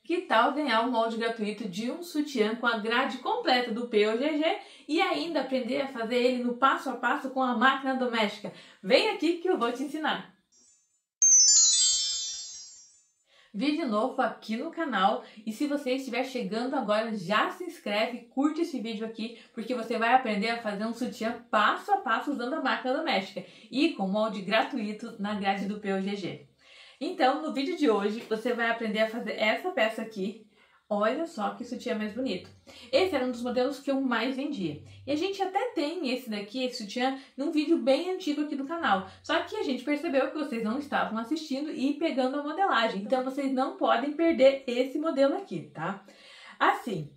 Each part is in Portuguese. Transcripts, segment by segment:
Que tal ganhar um molde gratuito de um sutiã com a grade completa do POGG e ainda aprender a fazer ele no passo a passo com a máquina doméstica? Vem aqui que eu vou te ensinar! Vídeo novo aqui no canal, e se você estiver chegando agora, já se inscreve, curte esse vídeo aqui, porque você vai aprender a fazer um sutiã passo a passo usando a máquina doméstica e com molde gratuito na grade do POGG. Então, no vídeo de hoje, você vai aprender a fazer essa peça aqui. Olha só que sutiã mais bonito. Esse era um dos modelos que eu mais vendia. E a gente até tem esse daqui, esse sutiã, num vídeo bem antigo aqui do canal. Só que a gente percebeu que vocês não estavam assistindo e pegando a modelagem. Então, vocês não podem perder esse modelo aqui, tá? Assim,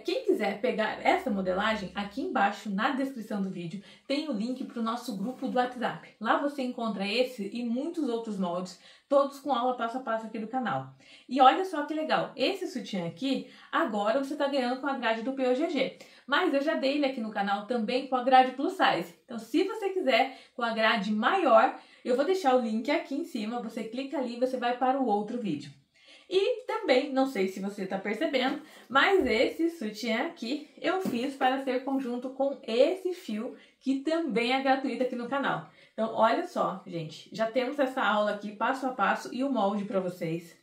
quem quiser pegar essa modelagem, aqui embaixo na descrição do vídeo tem o link para o nosso grupo do WhatsApp. Lá você encontra esse e muitos outros moldes, todos com aula passo a passo aqui do canal. E olha só que legal, esse sutiã aqui, agora você está ganhando com a grade do POGG. Mas eu já dei ele aqui no canal também com a grade plus size. Então, se você quiser com a grade maior, eu vou deixar o link aqui em cima, você clica ali e você vai para o outro vídeo. E também, não sei se você está percebendo, mas esse sutiã aqui eu fiz para ser conjunto com esse fio, que também é gratuito aqui no canal. Então, olha só, gente, já temos essa aula aqui passo a passo e o molde para vocês.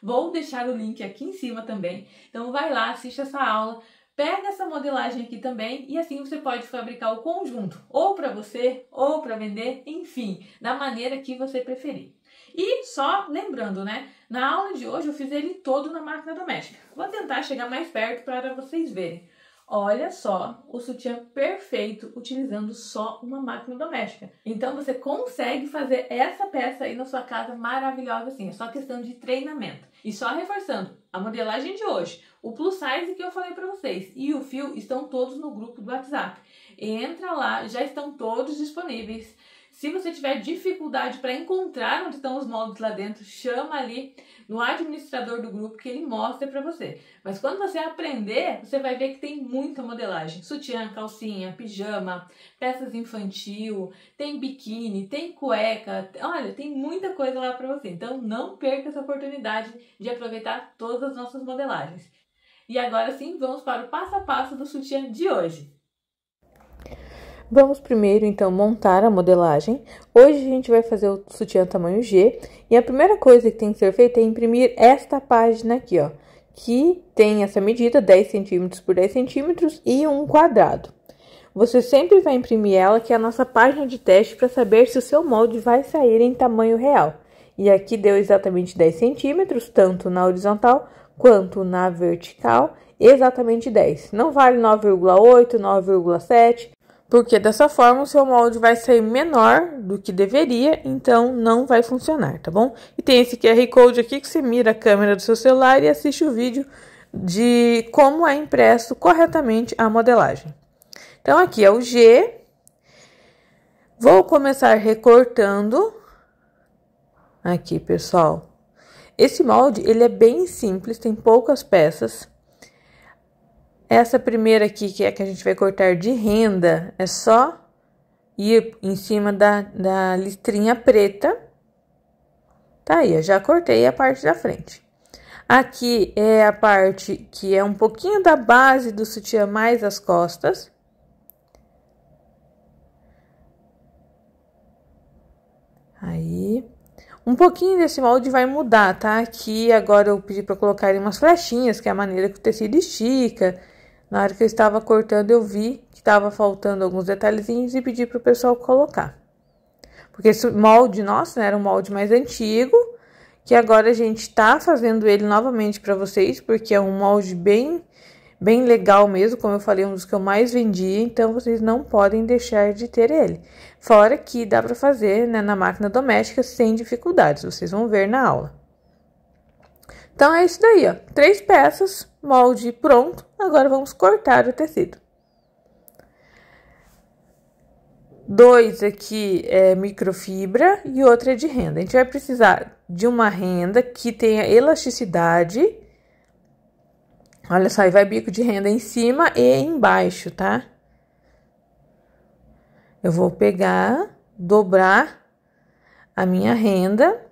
Vou deixar o link aqui em cima também, então vai lá, assiste essa aula, pega essa modelagem aqui também e assim você pode fabricar o conjunto, ou para você, ou para vender, enfim, da maneira que você preferir. E só lembrando, né, na aula de hoje eu fiz ele todo na máquina doméstica. Vou tentar chegar mais perto para vocês verem. Olha só o sutiã perfeito utilizando só uma máquina doméstica. Então você consegue fazer essa peça aí na sua casa maravilhosa assim, é só questão de treinamento. E só reforçando, a modelagem de hoje, o plus size que eu falei para vocês e o fio estão todos no grupo do WhatsApp. Entra lá, já estão todos disponíveis. Se você tiver dificuldade para encontrar onde estão os moldes lá dentro, chama ali no administrador do grupo que ele mostra para você. Mas quando você aprender, você vai ver que tem muita modelagem. Sutiã, calcinha, pijama, peças infantil, tem biquíni, tem cueca. Olha, tem muita coisa lá para você. Então não perca essa oportunidade de aproveitar todas as nossas modelagens. E agora sim, vamos para o passo a passo do sutiã de hoje. Vamos primeiro, então, montar a modelagem. Hoje a gente vai fazer o sutiã tamanho G. E a primeira coisa que tem que ser feita é imprimir esta página aqui, ó. Que tem essa medida, 10 centímetros por 10 centímetros e um quadrado. Você sempre vai imprimir ela, que é a nossa página de teste, para saber se o seu molde vai sair em tamanho real. E aqui deu exatamente 10 centímetros, tanto na horizontal quanto na vertical, exatamente 10. Não vale 9,8, 9,7... porque dessa forma o seu molde vai sair menor do que deveria, então não vai funcionar, tá bom? E tem esse QR Code aqui que você mira a câmera do seu celular e assiste o vídeo de como é impresso corretamente a modelagem. Então, aqui é o G. Vou começar recortando. Aqui, pessoal. Esse molde, ele é bem simples, tem poucas peças. Essa primeira aqui, que é a que a gente vai cortar de renda, é só ir em cima da listrinha preta. Tá aí, eu já cortei a parte da frente. Aqui é a parte que é um pouquinho da base do sutiã mais as costas. Aí, um pouquinho desse molde vai mudar, tá? Aqui agora eu pedi para colocar umas flechinhas, que é a maneira que o tecido estica. Na hora que eu estava cortando, eu vi que estava faltando alguns detalhezinhos e pedi para o pessoal colocar. Porque esse molde nosso, né, era um molde mais antigo, que agora a gente está fazendo ele novamente para vocês, porque é um molde bem legal mesmo, como eu falei, um dos que eu mais vendia, então vocês não podem deixar de ter ele. Fora que dá para fazer, né, na máquina doméstica sem dificuldades, vocês vão ver na aula. Então, é isso daí, ó. 3 peças, molde pronto. Agora, vamos cortar o tecido. 2 aqui é microfibra e outra é de renda. A gente vai precisar de uma renda que tenha elasticidade. Olha só, e vai bico de renda em cima e embaixo, tá? Eu vou pegar, dobrar a minha renda.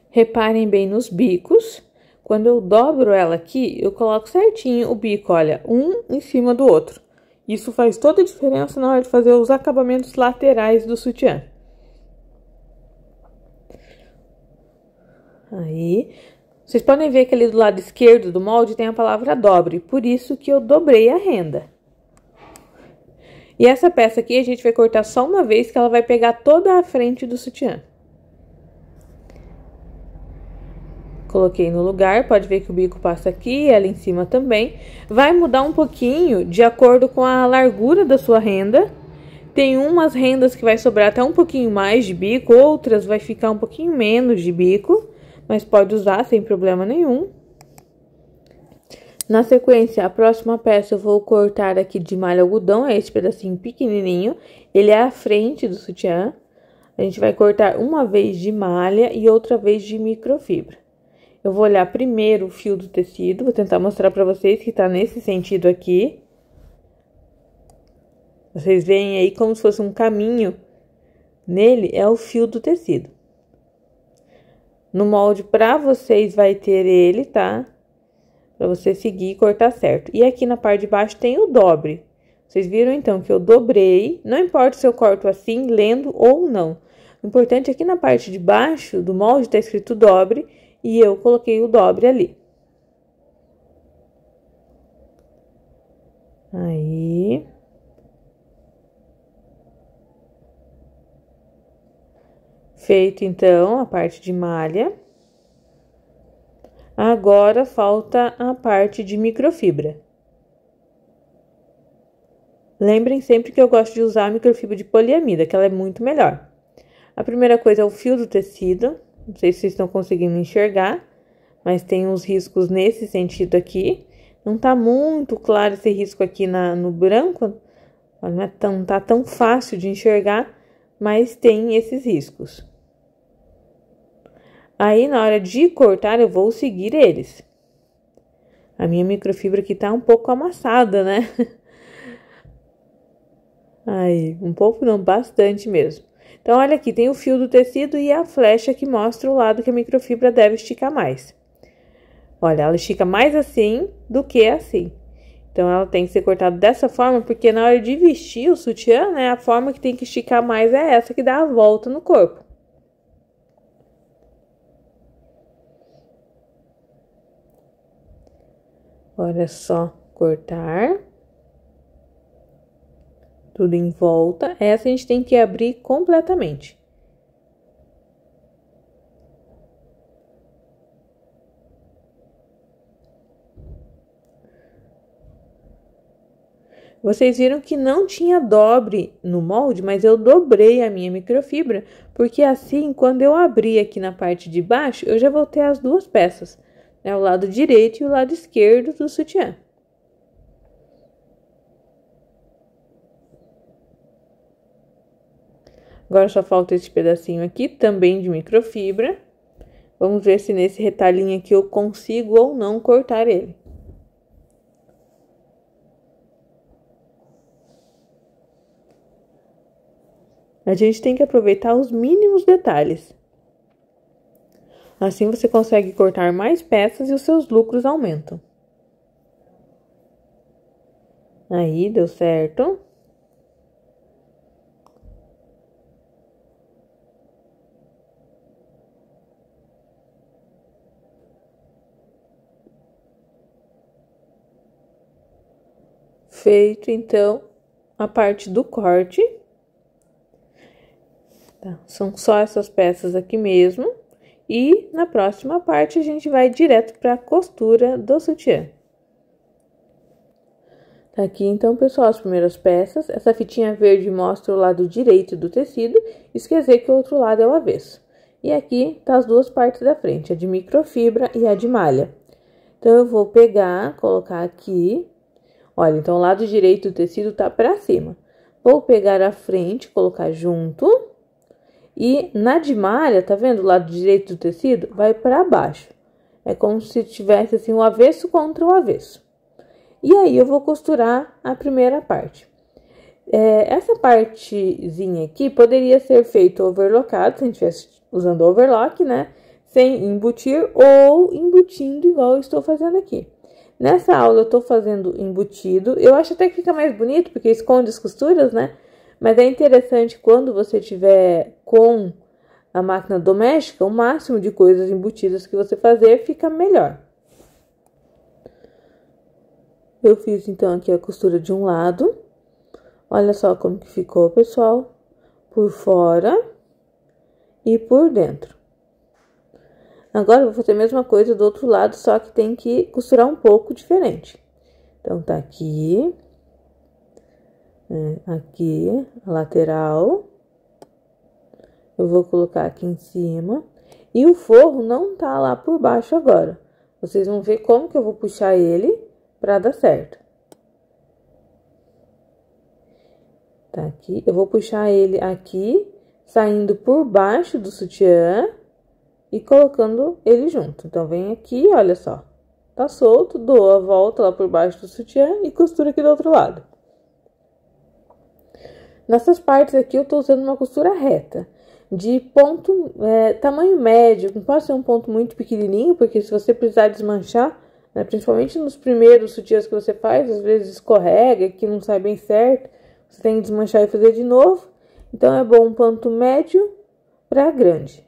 Reparem bem nos bicos. quando eu dobro ela aqui, eu coloco certinho o bico, olha, um em cima do outro. Isso faz toda a diferença na hora de fazer os acabamentos laterais do sutiã. Aí, vocês podem ver que ali do lado esquerdo do molde tem a palavra dobre, por isso que eu dobrei a renda. E essa peça aqui a gente vai cortar só uma vez, que ela vai pegar toda a frente do sutiã. Coloquei no lugar, pode ver que o bico passa aqui, ela em cima também. Vai mudar um pouquinho de acordo com a largura da sua renda. Tem umas rendas que vai sobrar até um pouquinho mais de bico, outras vai ficar um pouquinho menos de bico, mas pode usar sem problema nenhum. Na sequência, a próxima peça eu vou cortar aqui de malha algodão, é esse pedacinho pequenininho, ele é a frente do sutiã. A gente vai cortar uma vez de malha e outra vez de microfibra. Eu vou olhar primeiro o fio do tecido, vou tentar mostrar pra vocês que tá nesse sentido aqui. Vocês veem aí como se fosse um caminho, nele é o fio do tecido. No molde pra vocês vai ter ele, tá? Pra você seguir e cortar certo. E aqui na parte de baixo tem o dobre. Vocês viram então que eu dobrei, não importa se eu corto assim, lendo ou não. O importante é que na parte de baixo do molde tá escrito dobre e eu coloquei o dobre ali. Aí. Feito então a parte de malha. Agora falta a parte de microfibra. Lembrem sempre que eu gosto de usar a microfibra de poliamida, que ela é muito melhor. A primeira coisa é o fio do tecido. Não sei se vocês estão conseguindo enxergar, mas tem uns riscos nesse sentido aqui. Não tá muito claro esse risco aqui no branco. Não tá tão fácil de enxergar, mas tem esses riscos. Aí, na hora de cortar, eu vou seguir eles. A minha microfibra aqui tá um pouco amassada, né? Aí, um pouco não, bastante mesmo. Então, olha aqui, tem o fio do tecido e a flecha que mostra o lado que a microfibra deve esticar mais. Olha, ela estica mais assim do que assim. Então, ela tem que ser cortada dessa forma, porque na hora de vestir o sutiã, né, a forma que tem que esticar mais é essa que dá a volta no corpo. Agora é só cortar tudo em volta. Essa a gente tem que abrir completamente. Vocês viram que não tinha dobre no molde, mas eu dobrei a minha microfibra, porque assim, quando eu abrir aqui na parte de baixo, eu já vou ter as duas peças, né? O lado direito e o lado esquerdo do sutiã. Agora só falta esse pedacinho aqui, também de microfibra. Vamos ver se nesse retalhinho aqui eu consigo ou não cortar ele. A gente tem que aproveitar os mínimos detalhes. Assim você consegue cortar mais peças e os seus lucros aumentam. Aí, deu certo. Feito, então, a parte do corte. Tá, são só essas peças aqui mesmo. E na próxima parte a gente vai direto para a costura do sutiã. Tá aqui então, pessoal, as primeiras peças. Essa fitinha verde mostra o lado direito do tecido. Isso quer dizer que o outro lado é o avesso. E aqui tá as duas partes da frente, a de microfibra e a de malha. Então, eu vou pegar, colocar aqui. Olha, então o lado direito do tecido tá para cima. Vou pegar a frente, colocar junto. E na de malha, tá vendo? O lado direito do tecido vai para baixo. É como se tivesse assim o avesso contra o avesso. E aí, eu vou costurar a primeira parte. Essa partezinha aqui poderia ser feito overlockado, se a gente estivesse usando overlock, né? sem embutir ou embutindo igual eu estou fazendo aqui. Nessa aula eu tô fazendo embutido, eu acho até que fica mais bonito, porque esconde as costuras, né? Mas é interessante quando você tiver com a máquina doméstica, o máximo de coisas embutidas que você fazer fica melhor. Eu fiz então aqui a costura de um lado, olha só como que ficou, pessoal, por fora e por dentro. Agora, eu vou fazer a mesma coisa do outro lado, só que tem que costurar um pouco diferente. Então, tá aqui, aqui, a lateral. Eu vou colocar aqui em cima. E o forro não tá lá por baixo agora. Vocês vão ver como que eu vou puxar ele pra dar certo. Tá aqui, eu vou puxar ele aqui, saindo por baixo do sutiã. E colocando ele junto. Então, vem aqui, olha só. Tá solto, dou a volta lá por baixo do sutiã e costura aqui do outro lado. Nessas partes aqui, eu tô usando uma costura reta. De ponto, tamanho médio. Não pode ser um ponto muito pequenininho, porque se você precisar desmanchar, né, principalmente nos primeiros sutiãs que você faz, às vezes escorrega, que não sai bem certo. Você tem que desmanchar e fazer de novo. Então, é bom um ponto médio para grande.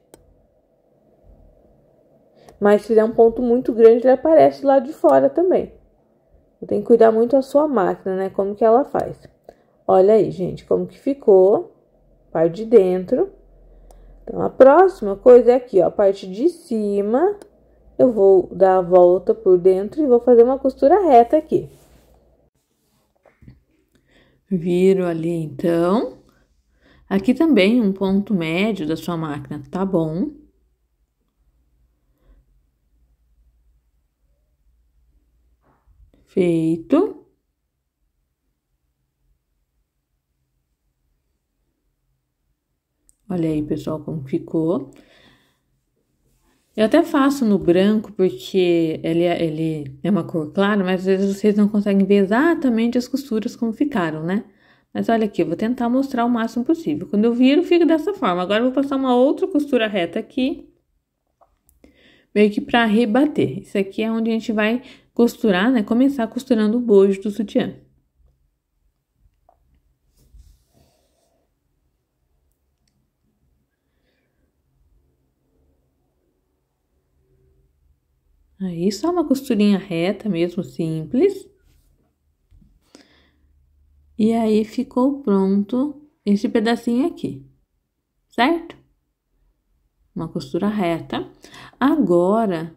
Mas se fizer um ponto muito grande, ele aparece lá de fora também. Tem que cuidar muito da sua máquina, né? Como que ela faz. Olha aí, gente, como que ficou. Parte de dentro. Então, a próxima coisa é aqui, ó. A parte de cima, eu vou dar a volta por dentro e vou fazer uma costura reta aqui. Viro ali, então. Aqui também um ponto médio da sua máquina, tá bom? Feito. Olha aí, pessoal, como ficou. Eu até faço no branco, porque ele é uma cor clara, mas às vezes vocês não conseguem ver exatamente as costuras como ficaram, né? Mas olha aqui, eu vou tentar mostrar o máximo possível. Quando eu viro, fica dessa forma. Agora, eu vou passar uma outra costura reta aqui, meio que pra rebater. Isso aqui é onde a gente vai costurar, né? Começar costurando o bojo do sutiã. Aí, só uma costurinha reta mesmo, simples. E aí, ficou pronto esse pedacinho aqui, certo? Uma costura reta. Agora,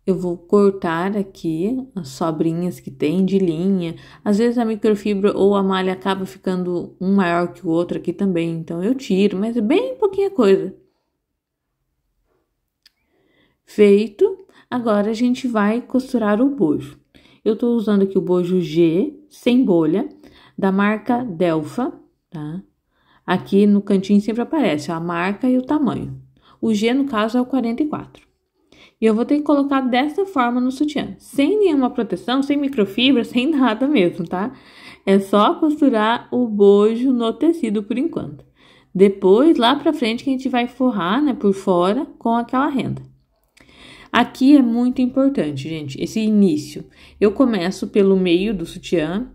eu vou cortar aqui as sobrinhas que tem de linha. Às vezes a microfibra ou a malha acaba ficando um maior que o outro aqui também. Então, eu tiro, mas é bem pouquinha coisa. Feito. Agora, a gente vai costurar o bojo. Eu tô usando aqui o bojo G, sem bolha, da marca Delfa, tá? Aqui no cantinho sempre aparece a marca e o tamanho. O G, no caso, é o 44. E eu vou ter que colocar dessa forma no sutiã, sem nenhuma proteção, sem microfibra, sem nada mesmo, tá? É só costurar o bojo no tecido por enquanto. Depois, lá pra frente, que a gente vai forrar, né, por fora com aquela renda. Aqui é muito importante, gente, esse início. Eu começo pelo meio do sutiã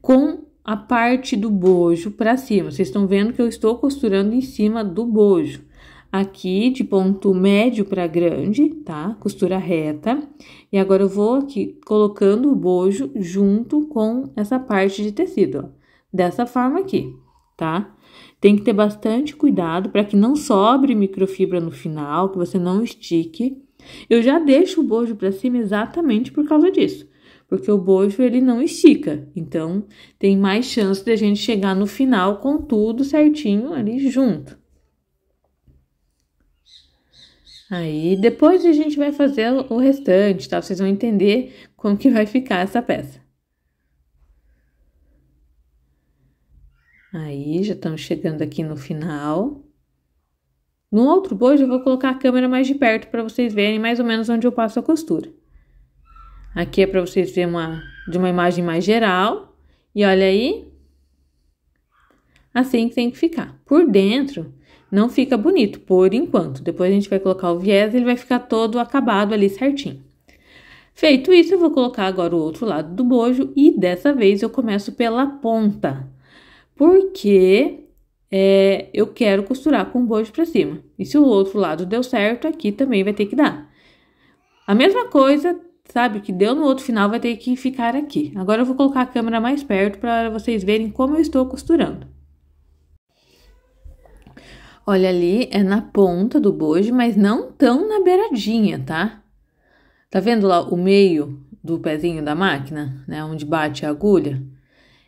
com a parte do bojo pra cima. Vocês estão vendo que eu estou costurando em cima do bojo. Aqui de ponto médio para grande, tá? Costura reta. E agora eu vou aqui colocando o bojo junto com essa parte de tecido, ó. Dessa forma aqui, tá? Tem que ter bastante cuidado para que não sobre microfibra no final, que você não estique. Eu já deixo o bojo para cima exatamente por causa disso. Porque o bojo, ele não estica. Então, tem mais chance de a gente chegar no final com tudo certinho ali junto. Aí, depois a gente vai fazer o restante, tá? Vocês vão entender como que vai ficar essa peça. Aí, já estamos chegando aqui no final. No outro bojo, eu vou colocar a câmera mais de perto para vocês verem mais ou menos onde eu passo a costura. Aqui é para vocês verem de uma imagem mais geral. E olha aí. Assim que tem que ficar. Por dentro, não fica bonito por enquanto. Depois a gente vai colocar o viés e ele vai ficar todo acabado ali certinho. Feito isso, eu vou colocar agora o outro lado do bojo e dessa vez eu começo pela ponta. Porque eu quero costurar com o bojo pra cima. E se o outro lado deu certo, aqui também vai ter que dar. A mesma coisa, sabe, que deu no outro final vai ter que ficar aqui. Agora eu vou colocar a câmera mais perto para vocês verem como eu estou costurando. Olha ali, é na ponta do bojo, mas não tão na beiradinha, tá? Tá vendo lá o meio do pezinho da máquina, né, onde bate a agulha?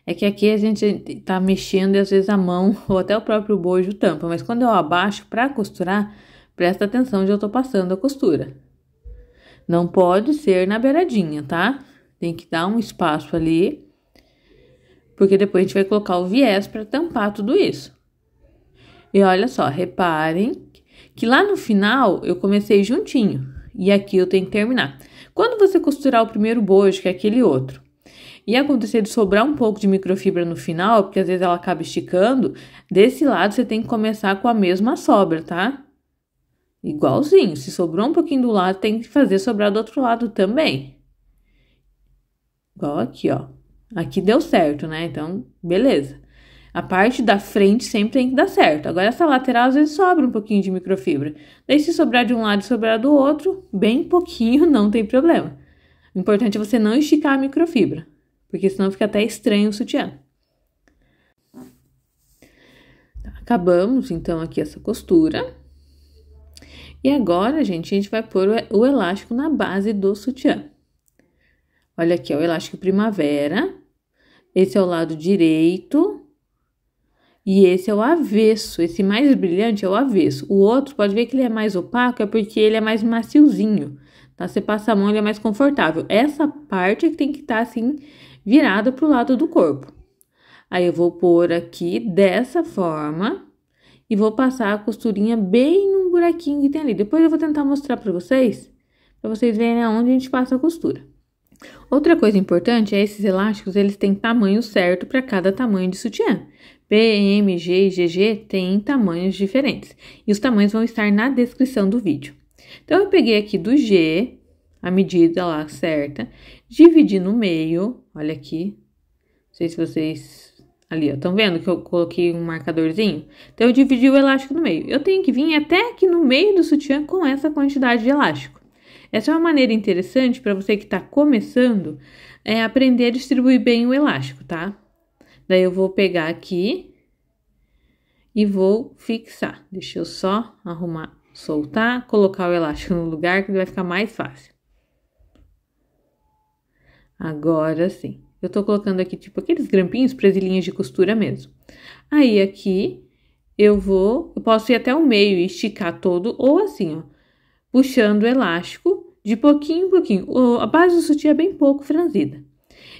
É que aqui a gente tá mexendo e às vezes a mão ou até o próprio bojo tampa, mas quando eu abaixo para costurar, presta atenção onde eu tô passando a costura. Não pode ser na beiradinha, tá? Tem que dar um espaço ali, porque depois a gente vai colocar o viés para tampar tudo isso. E olha só, reparem que lá no final eu comecei juntinho e aqui eu tenho que terminar. Quando você costurar o primeiro bojo, que é aquele outro, e acontecer de sobrar um pouco de microfibra no final, porque às vezes ela acaba esticando, desse lado você tem que começar com a mesma sobra, tá? Igualzinho, se sobrou um pouquinho do lado, tem que fazer sobrar do outro lado também. Igual aqui, ó. Aqui deu certo, né? Então, beleza. A parte da frente sempre tem que dar certo. Agora, essa lateral, às vezes, sobra um pouquinho de microfibra. Daí, se sobrar de um lado e sobrar do outro, bem pouquinho, não tem problema. O importante é você não esticar a microfibra, porque senão fica até estranho o sutiã. Acabamos, então, aqui essa costura. E agora, gente, a gente vai pôr o elástico na base do sutiã. Olha aqui, ó, o elástico primavera. Esse é o lado direito. E esse é o avesso. Esse mais brilhante é o avesso. O outro, pode ver que ele é mais opaco, é porque ele é mais maciozinho. Tá? Você passa a mão, ele é mais confortável. Essa parte é que tem que estar, assim, virada pro lado do corpo. Aí, eu vou pôr aqui dessa forma. E vou passar a costurinha bem num buraquinho que tem ali. Depois eu vou tentar mostrar pra vocês verem aonde a gente passa a costura. Outra coisa importante é esses elásticos, eles têm tamanho certo para cada tamanho de sutiã. P, M, G e GG têm tamanhos diferentes. E os tamanhos vão estar na descrição do vídeo. Então, eu peguei aqui do G, a medida lá certa, dividi no meio, olha aqui. Não sei se vocês... Ali, ó, estão vendo que eu coloquei um marcadorzinho? Então, eu dividi o elástico no meio. Eu tenho que vir até aqui no meio do sutiã com essa quantidade de elástico. Essa é uma maneira interessante para você que está começando, aprender a distribuir bem o elástico, tá? Daí, eu vou pegar aqui e vou fixar. Deixa eu só arrumar, soltar, colocar o elástico no lugar que vai ficar mais fácil. Agora sim. Eu tô colocando aqui, tipo, aqueles grampinhos, presilhinhas de costura mesmo. Aí, aqui, eu posso ir até o meio e esticar todo, ou assim, ó, puxando o elástico de pouquinho em pouquinho. A base do sutiã é bem pouco franzida.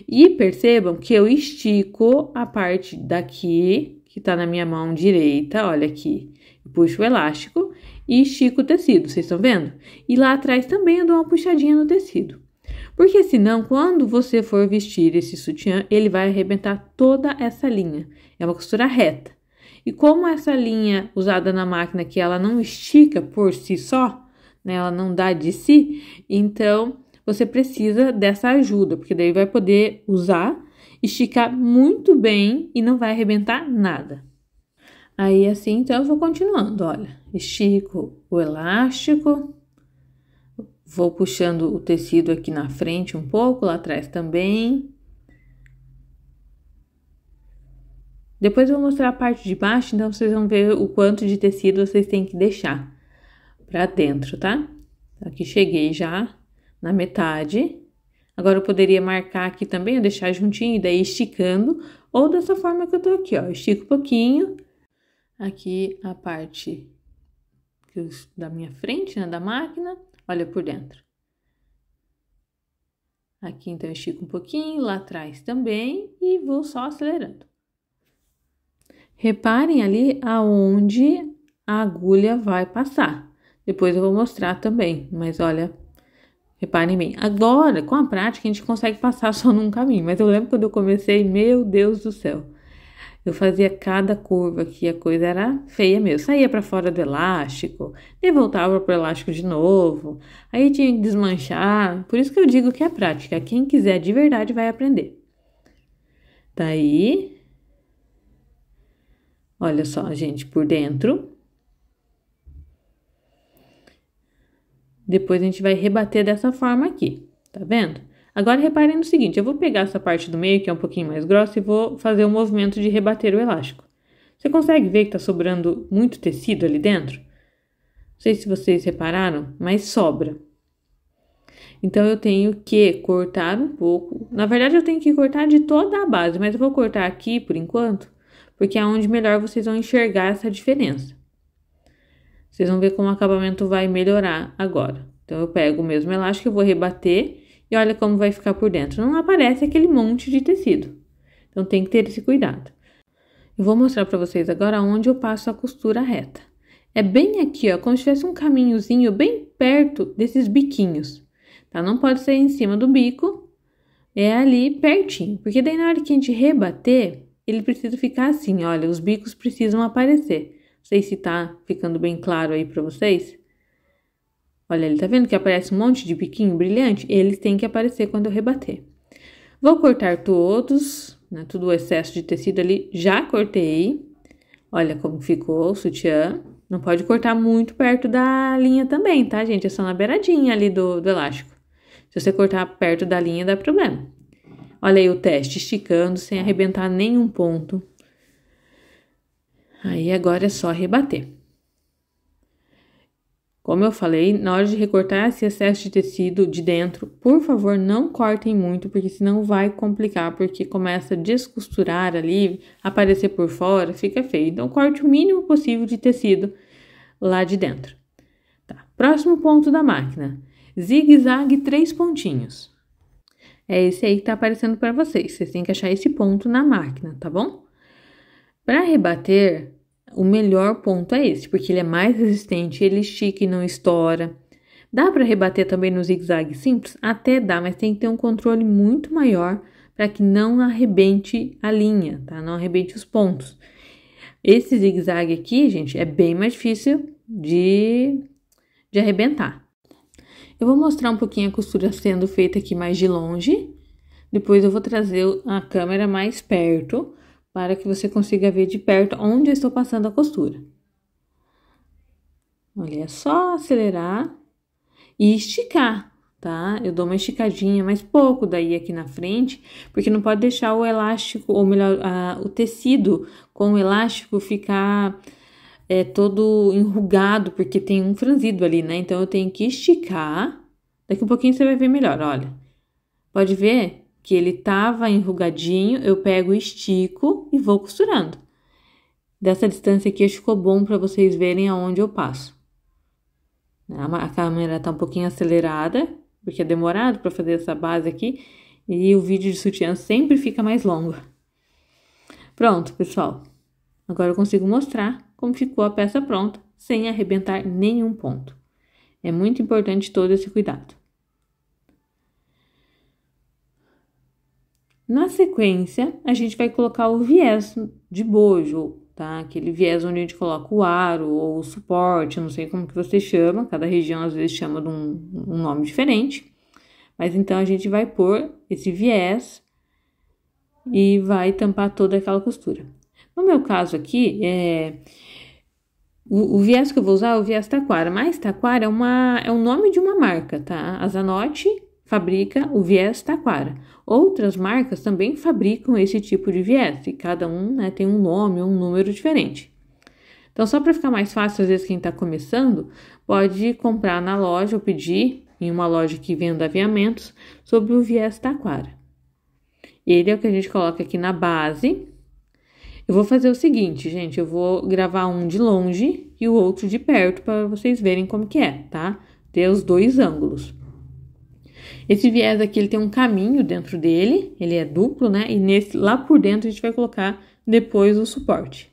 E percebam que eu estico a parte daqui, que tá na minha mão direita, olha aqui. Eu puxo o elástico e estico o tecido, vocês estão vendo? E lá atrás também eu dou uma puxadinha no tecido. Porque senão, quando você for vestir esse sutiã, ele vai arrebentar toda essa linha. É uma costura reta. E como essa linha usada na máquina, que ela não estica por si só, né, ela não dá de si, então você precisa dessa ajuda, porque daí vai poder usar, esticar muito bem e não vai arrebentar nada. Aí assim, então eu vou continuando, olha, estico o elástico. Vou puxando o tecido aqui na frente um pouco, lá atrás também. Depois eu vou mostrar a parte de baixo, então vocês vão ver o quanto de tecido vocês têm que deixar pra dentro, tá? Aqui cheguei já na metade. Agora eu poderia marcar aqui também, deixar juntinho e daí esticando, ou dessa forma que eu tô aqui, ó. Estico um pouquinho. Aqui a parte da minha frente, né, da máquina. Olha por dentro. Aqui, então, eu estico um pouquinho, lá atrás também, e vou só acelerando. Reparem ali aonde a agulha vai passar. Depois eu vou mostrar também, mas olha, reparem bem. Agora, com a prática, a gente consegue passar só num caminho, mas eu lembro quando eu comecei, meu Deus do céu. Eu fazia cada curva que a coisa era feia mesmo. Saía para fora do elástico, daí voltava pro elástico de novo. Aí tinha que desmanchar. Por isso que eu digo que é prática. Quem quiser de verdade vai aprender. Daí, olha só, gente, por dentro. Depois a gente vai rebater dessa forma aqui, tá vendo? Agora reparem no seguinte, eu vou pegar essa parte do meio, que é um pouquinho mais grossa, e vou fazer o movimento de rebater o elástico. Você consegue ver que tá sobrando muito tecido ali dentro? Não sei se vocês repararam, mas sobra. Então, eu tenho que cortar um pouco. Na verdade, eu tenho que cortar de toda a base, mas eu vou cortar aqui por enquanto, porque é onde melhor vocês vão enxergar essa diferença. Vocês vão ver como o acabamento vai melhorar agora. Então, eu pego o mesmo elástico, eu vou rebater e olha como vai ficar por dentro. Não aparece aquele monte de tecido. Então, tem que ter esse cuidado. Eu vou mostrar para vocês agora onde eu passo a costura reta. É bem aqui, ó, como se tivesse um caminhozinho bem perto desses biquinhos. Tá? Não pode ser em cima do bico, é ali pertinho. Porque daí na hora que a gente rebater, ele precisa ficar assim, olha, os bicos precisam aparecer. Não sei se tá ficando bem claro aí para vocês. Olha, ele tá vendo que aparece um monte de biquinho brilhante? Eles têm que aparecer quando eu rebater. Vou cortar todos, né, todo o excesso de tecido ali, já cortei. Olha como ficou o sutiã. Não pode cortar muito perto da linha também, tá, gente? É só na beiradinha ali do elástico. Se você cortar perto da linha, dá problema. Olha aí o teste, esticando, sem arrebentar nenhum ponto. Aí, agora é só rebater. Como eu falei, na hora de recortar esse excesso de tecido de dentro, por favor, não cortem muito, porque senão vai complicar, porque começa a descosturar ali, aparecer por fora, fica feio. Então, corte o mínimo possível de tecido lá de dentro. Tá. Próximo ponto da máquina, zigue-zague 3 pontinhos. É esse aí que tá aparecendo para vocês. Vocês têm que achar esse ponto na máquina, tá bom? Para rebater, o melhor ponto é esse, porque ele é mais resistente, ele estica e não estoura. Dá para rebater também no zigue-zague simples? Até dá, mas tem que ter um controle muito maior para que não arrebente a linha, tá? Não arrebente os pontos. Esse zigue-zague aqui, gente, é bem mais difícil de arrebentar. Eu vou mostrar um pouquinho a costura sendo feita aqui mais de longe. Depois eu vou trazer a câmera mais perto, para que você consiga ver de perto onde eu estou passando a costura. Olha, é só acelerar e esticar, tá? Eu dou uma esticadinha, mas pouco daí aqui na frente, porque não pode deixar o elástico, ou melhor, o tecido com o elástico ficar todo enrugado, porque tem um franzido ali, né? Então, eu tenho que esticar. Daqui um pouquinho você vai ver melhor, olha. Pode ver que ele tava enrugadinho, eu pego, estico e vou costurando. Dessa distância aqui, ficou bom para vocês verem aonde eu passo. A câmera tá um pouquinho acelerada, porque é demorado para fazer essa base aqui, e o vídeo de sutiã sempre fica mais longo. Pronto, pessoal. Agora eu consigo mostrar como ficou a peça pronta, sem arrebentar nenhum ponto. É muito importante todo esse cuidado. Na sequência, a gente vai colocar o viés de bojo, tá? Aquele viés onde a gente coloca o aro ou o suporte, não sei como que você chama, cada região às vezes chama de um nome diferente. Mas então, a gente vai pôr esse viés e vai tampar toda aquela costura. No meu caso aqui, o viés que eu vou usar é o viés taquara, mas taquara é um nome de uma marca, tá? A Zanotti fabrica o viés taquara. Outras marcas também fabricam esse tipo de viés, e cada um, né, tem um nome ou um número diferente. Então, só para ficar mais fácil, às vezes quem está começando, pode comprar na loja ou pedir em uma loja que venda aviamentos sobre o viés taquara. Ele é o que a gente coloca aqui na base. Eu vou fazer o seguinte, gente, eu vou gravar um de longe e o outro de perto para vocês verem como que é, tá? Ter os dois ângulos. Esse viés aqui, ele tem um caminho dentro dele, ele é duplo, né? E lá por dentro a gente vai colocar depois o suporte.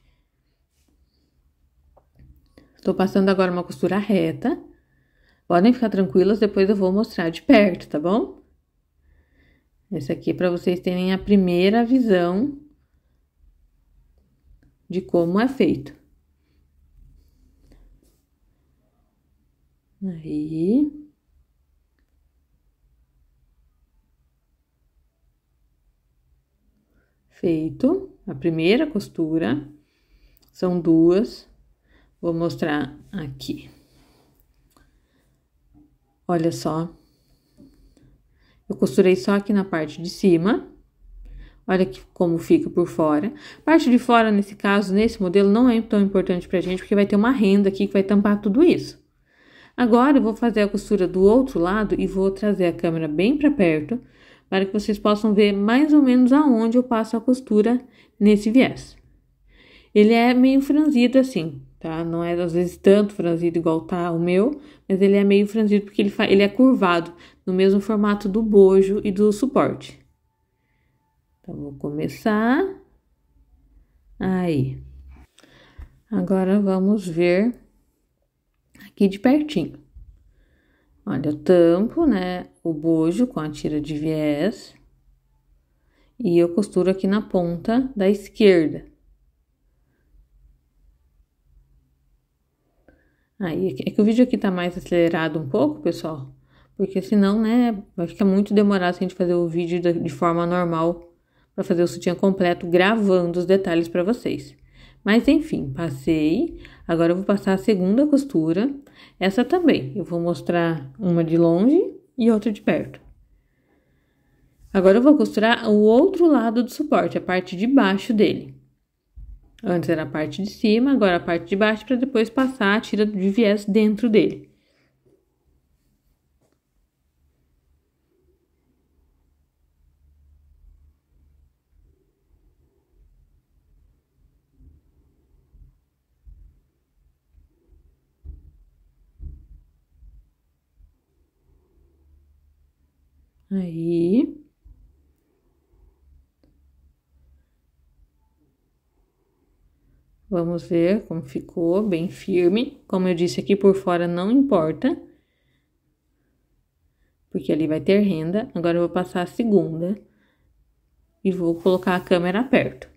Tô passando agora uma costura reta. Podem ficar tranquilas, depois eu vou mostrar de perto, tá bom? Esse aqui é para vocês terem a primeira visão de como é feito. Aí. Feito a primeira costura, são duas, vou mostrar aqui. Olha só, eu costurei só aqui na parte de cima, olha como fica por fora. Parte de fora, nesse caso, nesse modelo, não é tão importante pra gente, porque vai ter uma renda aqui que vai tampar tudo isso. Agora, eu vou fazer a costura do outro lado e vou trazer a câmera bem pra perto, para que vocês possam ver mais ou menos aonde eu passo a costura nesse viés. Ele é meio franzido assim, tá? Não é às vezes tanto franzido igual tá o meu, mas ele é meio franzido porque ele é curvado, no mesmo formato do bojo e do suporte. Então, vou começar aí. Agora, vamos ver aqui de pertinho. Olha, eu tampo, né, o bojo com a tira de viés e eu costuro aqui na ponta da esquerda. Aí, é que o vídeo aqui tá mais acelerado um pouco, pessoal, porque senão, né, vai ficar muito demorado se a gente fazer o vídeo de forma normal para fazer o sutiã completo, gravando os detalhes para vocês. Mas, enfim, passei. Agora, eu vou passar a segunda costura. Essa também, eu vou mostrar uma de longe e outra de perto. Agora, eu vou costurar o outro lado do suporte, a parte de baixo dele. Antes era a parte de cima, agora a parte de baixo, para depois passar a tira de viés dentro dele. Aí. Vamos ver como ficou, bem firme. Como eu disse, aqui por fora não importa, porque ali vai ter renda. Agora, eu vou passar a segunda e vou colocar a câmera perto.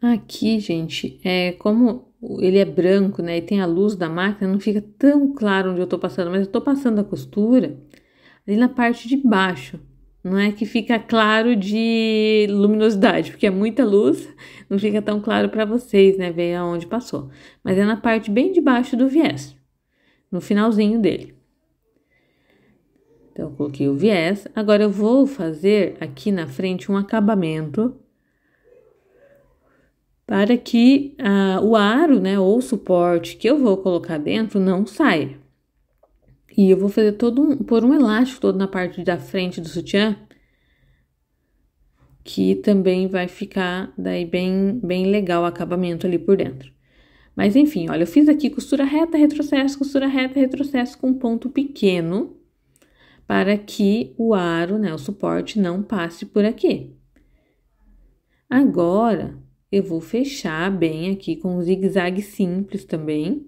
Aqui, gente, como ele é branco, né, e tem a luz da máquina, não fica tão claro onde eu tô passando, mas eu tô passando a costura ali na parte de baixo. Não é que fica claro de luminosidade, porque é muita luz, não fica tão claro para vocês, né, ver aonde passou. Mas é na parte bem de baixo do viés, no finalzinho dele. Então, eu coloquei o viés. Agora, eu vou fazer aqui na frente um acabamento para que o aro, né, ou suporte que eu vou colocar dentro não saia. E eu vou fazer por um elástico todo na parte da frente do sutiã, que também vai ficar daí bem legal o acabamento ali por dentro. Mas enfim, olha, eu fiz aqui costura reta, retrocesso com ponto pequeno, para que o aro, né, o suporte não passe por aqui. Agora, eu vou fechar bem aqui com um zigue-zague simples também,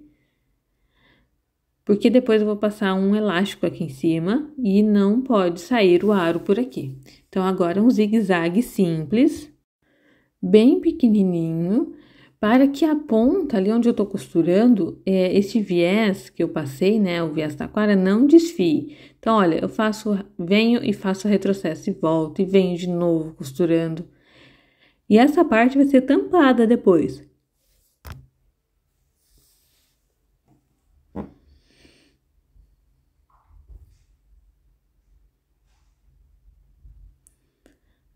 porque depois eu vou passar um elástico aqui em cima e não pode sair o aro por aqui. Então, agora um zigue-zague simples, bem pequenininho, para que a ponta, ali onde eu tô costurando, esse viés que eu passei, né, o viés taquara, não desfie. Então, olha, eu venho e faço retrocesso e volto, e venho de novo costurando. E essa parte vai ser tampada depois.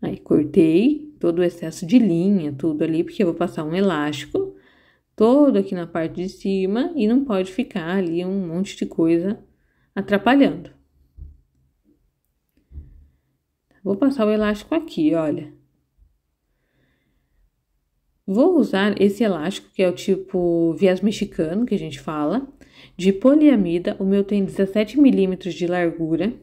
Aí, cortei todo o excesso de linha, tudo ali, porque eu vou passar um elástico todo aqui na parte de cima e não pode ficar ali um monte de coisa atrapalhando. Vou passar o elástico aqui, olha. Vou usar esse elástico, que é o tipo viés mexicano, que a gente fala, de poliamida. O meu tem 17 milímetros de largura.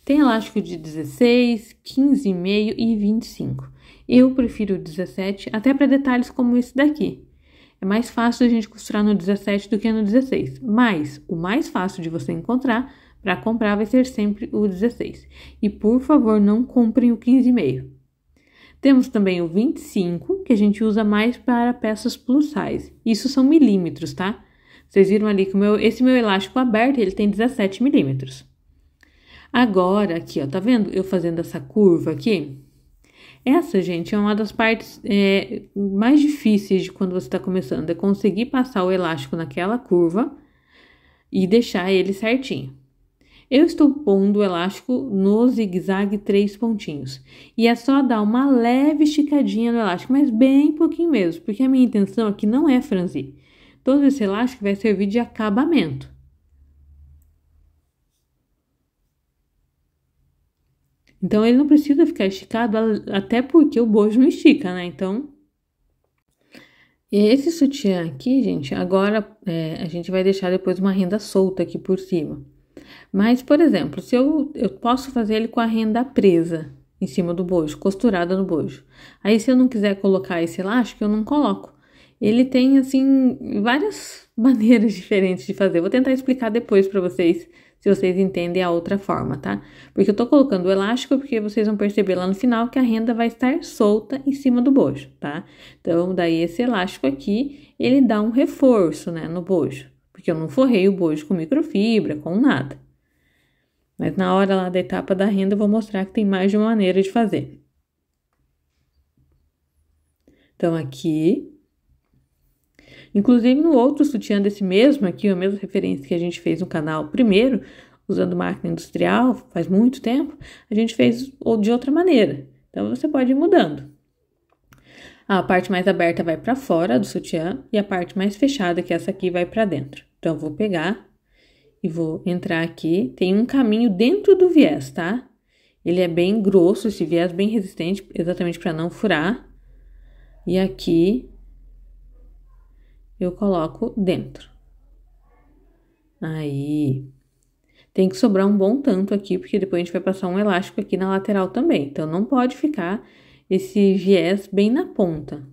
Tem elástico de 16, 15,5 e 25. Eu prefiro o 17, até para detalhes como esse daqui. É mais fácil a gente costurar no 17 do que no 16. Mas o mais fácil de você encontrar para comprar vai ser sempre o 16. E por favor, não comprem o 15,5. Temos também o 25, que a gente usa mais para peças plus size. Isso são milímetros, tá? Vocês viram ali que esse meu elástico aberto, ele tem 17 milímetros. Agora, aqui, ó, tá vendo eu fazendo essa curva aqui? Essa, gente, é uma das partes mais difíceis de quando você tá começando, é conseguir passar o elástico naquela curva e deixar ele certinho. Eu estou pondo o elástico no zigue-zague 3 pontinhos. E é só dar uma leve esticadinha no elástico, mas bem pouquinho mesmo, porque a minha intenção aqui não é franzir. Todo esse elástico vai servir de acabamento. Então, ele não precisa ficar esticado, até porque o bojo não estica, né? Então, esse sutiã aqui, gente, agora a gente vai deixar depois uma renda solta aqui por cima. Mas, por exemplo, se eu posso fazer ele com a renda presa em cima do bojo, costurada no bojo. Aí, se eu não quiser colocar esse elástico, eu não coloco. Ele tem, assim, várias maneiras diferentes de fazer. Vou tentar explicar depois pra vocês, se vocês entendem a outra forma, tá? Porque eu tô colocando o elástico porque vocês vão perceber lá no final que a renda vai estar solta em cima do bojo, tá? Então, daí esse elástico aqui, ele dá um reforço, né, no bojo. Porque eu não forrei o bojo com microfibra, com nada. Mas na hora lá da etapa da renda, eu vou mostrar que tem mais de uma maneira de fazer. Então, aqui... Inclusive, no outro sutiã desse mesmo aqui, a mesma referência que a gente fez no canal primeiro, usando máquina industrial, faz muito tempo, a gente fez de outra maneira. Então, você pode ir mudando. A parte mais aberta vai para fora do sutiã e a parte mais fechada, que é essa aqui, vai para dentro. Então, eu vou pegar e vou entrar aqui. Tem um caminho dentro do viés, tá? Ele é bem grosso, esse viés bem resistente, exatamente para não furar. E aqui... eu coloco dentro. Aí, tem que sobrar um bom tanto aqui, porque depois a gente vai passar um elástico aqui na lateral também. Então, não pode ficar esse viés bem na ponta.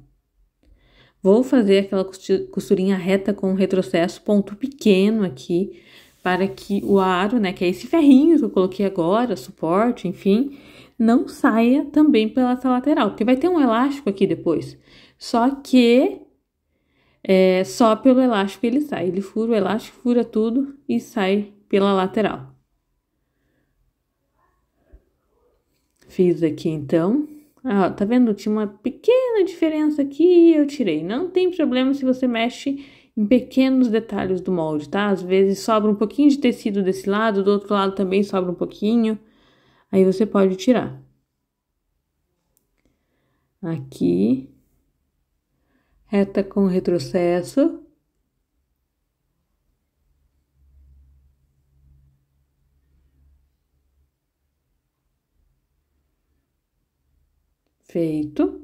Vou fazer aquela costurinha reta com retrocesso, ponto pequeno aqui, para que o aro, né, que é esse ferrinho que eu coloquei agora, suporte, enfim, não saia também pela essa lateral, porque vai ter um elástico aqui depois. Só que... só pelo elástico ele sai. Ele fura o elástico, fura tudo e sai pela lateral. Fiz aqui então. Ah, tá vendo? Tinha uma pequena diferença aqui e eu tirei. Não tem problema se você mexe em pequenos detalhes do molde, tá? Às vezes sobra um pouquinho de tecido desse lado, do outro lado também sobra um pouquinho. Aí você pode tirar. Aqui... reta com retrocesso. Feito.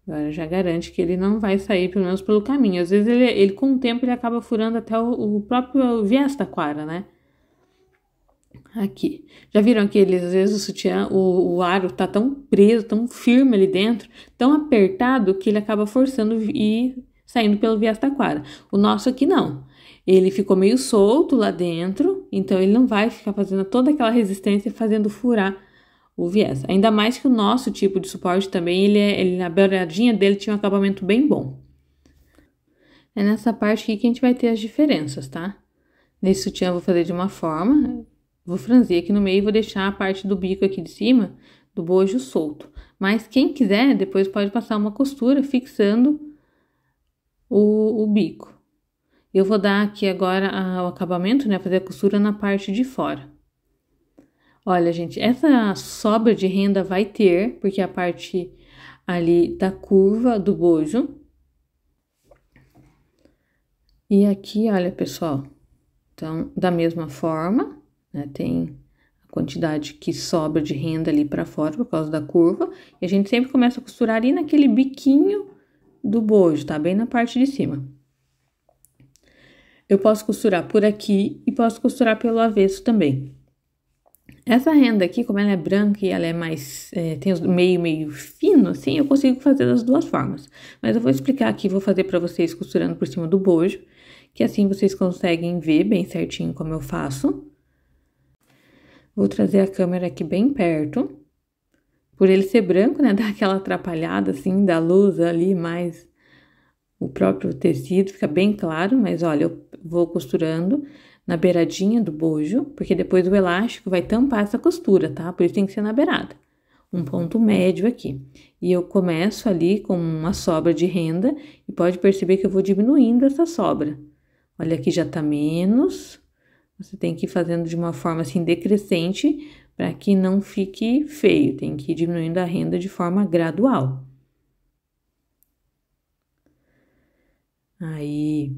Agora já garante que ele não vai sair, pelo menos pelo caminho. Às vezes ele com o tempo ele acaba furando até o próprio viés da quadra, né? Aqui. Já viram que às vezes o sutiã, o aro tá tão preso, tão firme ali dentro, tão apertado que ele acaba forçando e saindo pelo viés da quadra. O nosso aqui não. Ele ficou meio solto lá dentro, então ele não vai ficar fazendo toda aquela resistência fazendo furar o viés. Ainda mais que o nosso tipo de suporte também, ele na beiradinha dele tinha um acabamento bem bom. É nessa parte aqui que a gente vai ter as diferenças, tá? Nesse sutiã eu vou fazer de uma forma... vou franzir aqui no meio e vou deixar a parte do bico aqui de cima do bojo solto. Mas quem quiser, depois pode passar uma costura fixando o bico. Eu vou dar aqui agora o acabamento, né? Fazer a costura na parte de fora. Olha, gente, essa sobra de renda vai ter, porque é a parte ali da curva do bojo. E aqui, olha, pessoal, então, da mesma forma... né, tem a quantidade que sobra de renda ali para fora por causa da curva. E a gente sempre começa a costurar ali naquele biquinho do bojo, tá? Bem na parte de cima. Eu posso costurar por aqui e posso costurar pelo avesso também. Essa renda aqui, como ela é branca e ela é mais... tem os meio fino, assim, eu consigo fazer das duas formas. Mas eu vou explicar aqui, vou fazer para vocês costurando por cima do bojo, que assim vocês conseguem ver bem certinho como eu faço. Vou trazer a câmera aqui bem perto, Por ele ser branco, né, dá aquela atrapalhada, assim, da luz ali, mas o próprio tecido fica bem claro. Mas olha, eu vou costurando na beiradinha do bojo, porque depois o elástico vai tampar essa costura, tá? Por isso tem que ser na beirada. Um ponto médio aqui. E eu começo ali com uma sobra de renda e pode perceber que eu vou diminuindo essa sobra. Olha, aqui já tá menos. Você tem que ir fazendo de uma forma assim decrescente para que não fique feio. Tem que ir diminuindo a renda de forma gradual. Aí.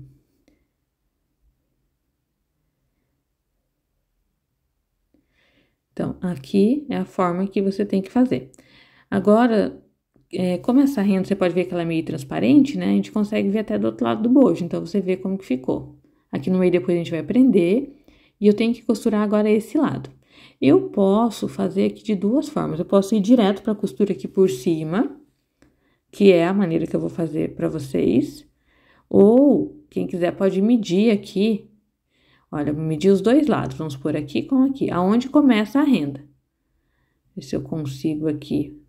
Então, aqui é a forma que você tem que fazer. Agora, como essa renda, você pode ver que ela é meio transparente, né? A gente consegue ver até do outro lado do bojo, então você vê como que ficou. Aqui no meio depois a gente vai prender, e eu tenho que costurar agora esse lado. Eu posso fazer aqui de duas formas. Eu posso ir direto para a costura aqui por cima, que é a maneira que eu vou fazer para vocês. Ou, quem quiser pode medir aqui. Olha, vou medir os dois lados. Vamos pôr aqui com aqui, aonde começa a renda. Ver se eu consigo aqui.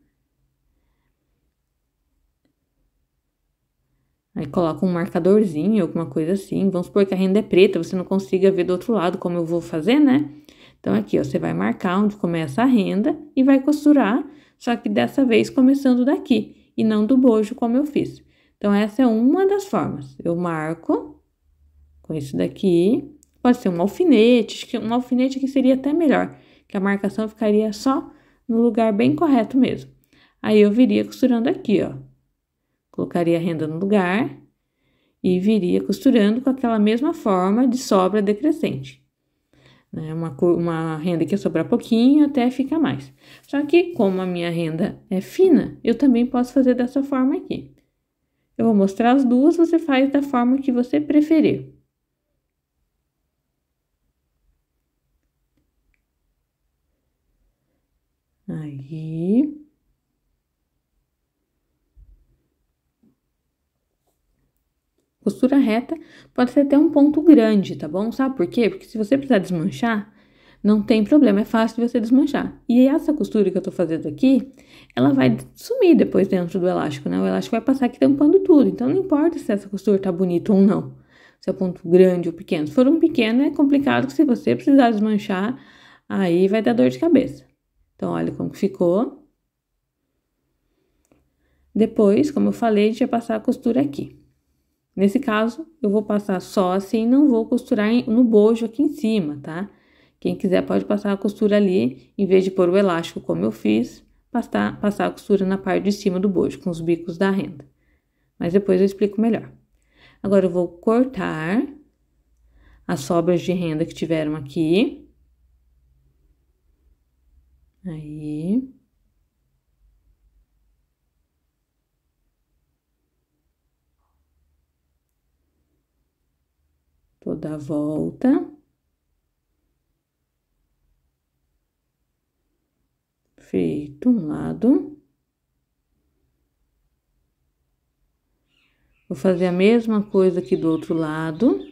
Aí coloca um marcadorzinho, alguma coisa assim. Vamos supor que a renda é preta, você não consiga ver do outro lado como eu vou fazer, né? Então, aqui, ó, você vai marcar onde começa a renda e vai costurar, só que dessa vez começando daqui e não do bojo como eu fiz. Então, essa é uma das formas. Eu marco com isso daqui. Pode ser um alfinete, acho que um alfinete aqui seria até melhor, que a marcação ficaria só no lugar bem correto mesmo. Aí, eu viria costurando aqui, ó. Colocaria a renda no lugar e viria costurando com aquela mesma forma de sobra decrescente. Né? Uma renda que sobrar pouquinho até fica mais. Só que, como a minha renda é fina, eu também posso fazer dessa forma aqui. Eu vou mostrar as duas, você faz da forma que você preferir. Aí. Costura reta pode ser até um ponto grande, tá bom? Sabe por quê? Porque se você precisar desmanchar, não tem problema, é fácil de você desmanchar. E essa costura que eu tô fazendo aqui, ela vai sumir depois dentro do elástico, né? O elástico vai passar aqui tampando tudo. Então, não importa se essa costura tá bonita ou não. Se é ponto grande ou pequeno. Se for um pequeno, é complicado, que se você precisar desmanchar, aí vai dar dor de cabeça. Então, olha como que ficou. Depois, como eu falei, a gente vai passar a costura aqui. Nesse caso, eu vou passar só assim, não vou costurar no bojo aqui em cima, tá? Quem quiser pode passar a costura ali, em vez de pôr o elástico como eu fiz, passar a costura na parte de cima do bojo, com os bicos da renda. Mas depois eu explico melhor. Agora, eu vou cortar as sobras de renda que tiveram aqui. Aí. Toda a volta. Feito um lado. Vou fazer a mesma coisa aqui do outro lado.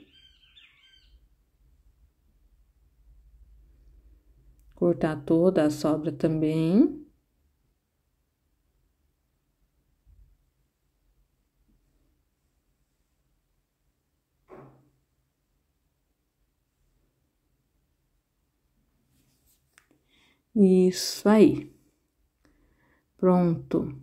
Cortar toda a sobra também. Isso aí. Pronto.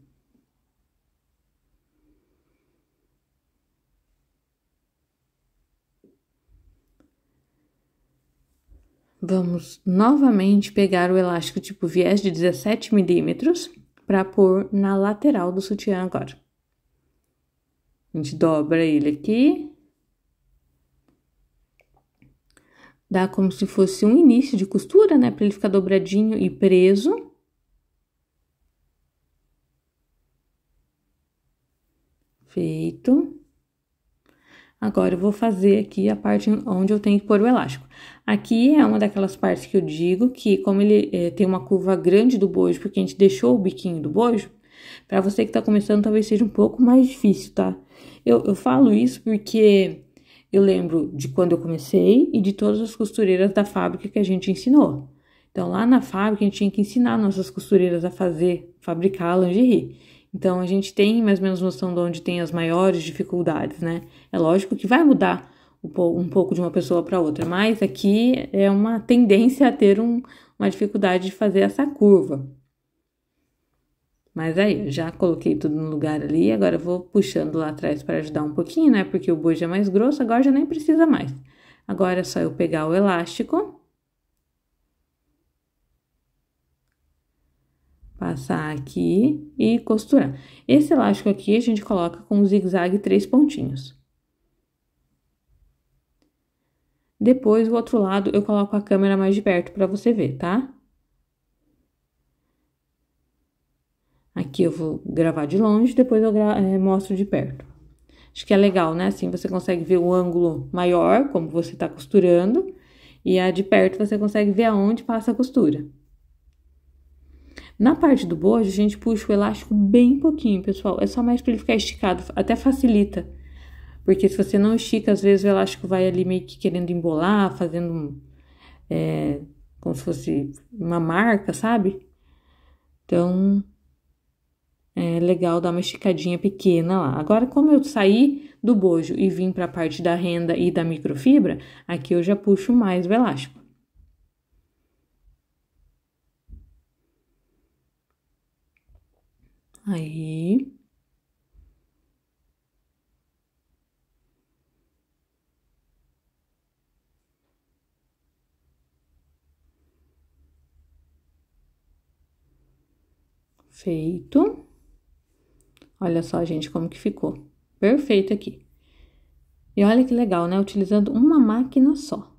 Vamos novamente pegar o elástico tipo viés de 17 milímetros para pôr na lateral do sutiã agora. A gente dobra ele aqui. Dá como se fosse um início de costura, né? Para ele ficar dobradinho e preso. Feito. Agora, eu vou fazer aqui a parte onde eu tenho que pôr o elástico. Aqui é uma daquelas partes que eu digo que, como ele tem uma curva grande do bojo, porque a gente deixou o biquinho do bojo, para você que tá começando, talvez seja um pouco mais difícil, tá? Eu falo isso porque eu lembro de quando eu comecei e de todas as costureiras da fábrica que a gente ensinou. Então, lá na fábrica, a gente tinha que ensinar nossas costureiras a fabricar lingerie. Então, a gente tem mais ou menos noção de onde tem as maiores dificuldades, né? É lógico que vai mudar um pouco de uma pessoa para outra, mas aqui é uma tendência a ter uma dificuldade de fazer essa curva. Mas aí, eu já coloquei tudo no lugar ali, agora eu vou puxando lá atrás para ajudar um pouquinho, né? Porque o bojo é mais grosso, agora já nem precisa mais. Agora é só eu pegar o elástico, passar aqui e costurar. Esse elástico aqui a gente coloca com zigue-zague 3 pontinhos. Depois, o outro lado, eu coloco a câmera mais de perto para você ver, tá? Aqui eu vou gravar de longe, depois eu mostro de perto. Acho que é legal, né? Assim você consegue ver o ângulo maior, como você tá costurando, e a de perto você consegue ver aonde passa a costura. Na parte do bojo, a gente puxa o elástico bem pouquinho, pessoal. É só mais para ele ficar esticado, até facilita. Porque se você não estica, às vezes o elástico vai ali meio que querendo embolar, fazendo como se fosse uma marca, sabe? Então, é legal dar uma esticadinha pequena lá. Agora, como eu saí do bojo e vim para a parte da renda e da microfibra, aqui eu já puxo mais o elástico. Aí. Feito. Olha só, gente, como que ficou. Perfeito aqui. E olha que legal, né? Utilizando uma máquina só.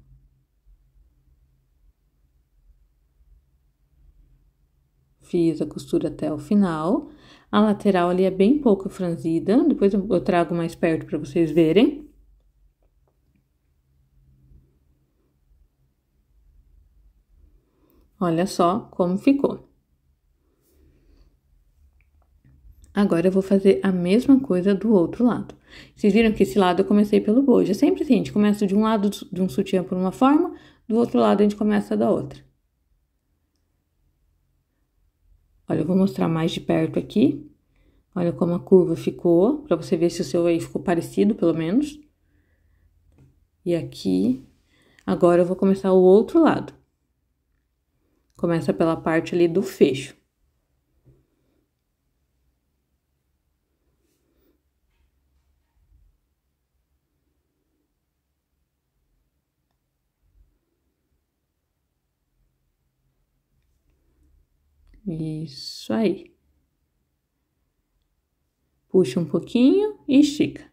Fiz a costura até o final. A lateral ali é bem pouco franzida. Depois eu trago mais perto para vocês verem. Olha só como ficou. Agora eu vou fazer a mesma coisa do outro lado. Vocês viram que esse lado eu comecei pelo bojo. É sempre assim, a gente começa de um lado de um sutiã por uma forma, do outro lado a gente começa da outra. Olha, eu vou mostrar mais de perto aqui. Olha como a curva ficou, pra você ver se o seu aí ficou parecido, pelo menos. E aqui, agora eu vou começar o outro lado. Começa pela parte ali do fecho. Isso aí. Puxa um pouquinho e estica.